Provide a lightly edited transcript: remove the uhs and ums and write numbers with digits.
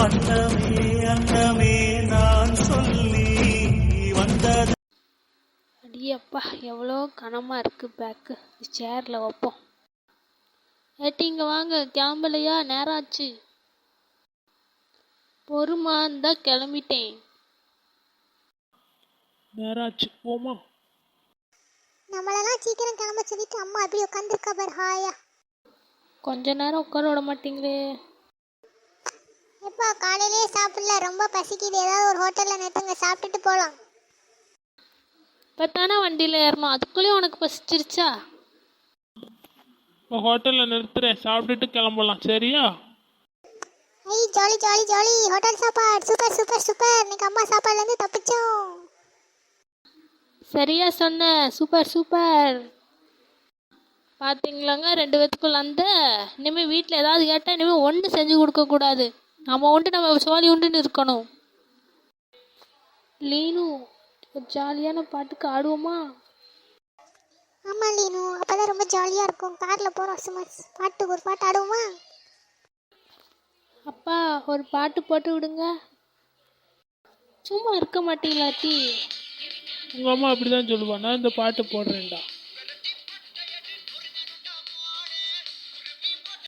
அன்னமே அன்னமே நான் சொல்லி வந்தது. அடியப்பா எவ்வளோ கனமாக இருக்குது பேக்கு. சேரில் வைப்போம். ஏட்டி இங்கே வாங்க, கிளம்பலையா? நேரம் ஆச்சு. பொறுமா இருந்தா கிளம்பிட்டேன். நேராச்சு போமா. நம்மளெல்லாம் சீக்கிரம் கிளம்ப சொல்லிட்டு அம்மா அப்படி உட்காந்துருக்கா பார் ஹாயா. கொஞ்ச நேரம் உட்கார விட மாட்டீங்களே. எப்பா காலையிலேயே சாப்பிடல, ரொம்ப பசிக்குது, ஏதாவது ஒரு ஹோட்டலில் நிறுத்துங்க, சாப்பிட்டுட்டு போகலாம். இப்போ தானே வண்டியில் ஏறணும், அதுக்குள்ளேயும் உனக்கு பசிச்சிருச்சா? இப்போ ஹோட்டலில் நிறுத்துறேன், சாப்பிட்டுட்டு கிளம்பலாம் சரியா? ஐய் ஜாலி ஜாலி ஜாலி, ஹோட்டல் சாப்பாடு சூப்பர் சூப்பர் சூப்பர். இன்னைக்கு அம்மா சாப்பாடுலேருந்து தப்பிச்சோம். சரியா சொன்ன, சூப்பர் சூப்பர். பார்த்தீங்களாங்க 2 பேத்துக்குள்ள அந்த இனிமேல் வீட்டில் ஏதாவது கேட்டால் இனிமேல் ஒன்று செஞ்சு கொடுக்கக்கூடாது. நம்ம உண்டு நம்ம சோழி உண்டுன்னு இருக்கணும். லீனு, ஒரு ஜாலியான பாட்டுக்கு ஆடுவோமா? ஆமாம் லீனு, அப்போதான் ரொம்ப ஜாலியாக இருக்கும். காரில் போகிறோம், சும்மா ஒரு பாட்டு ஆடுவோமா? அப்பா ஒரு பாட்டு போட்டு விடுங்க. சும்மா இருக்க மாட்டீங்களாட்டி? உங்கள் அம்மா அப்படி தான் சொல்லுவா, நான் இந்த பாட்டு போடுறேன்டா.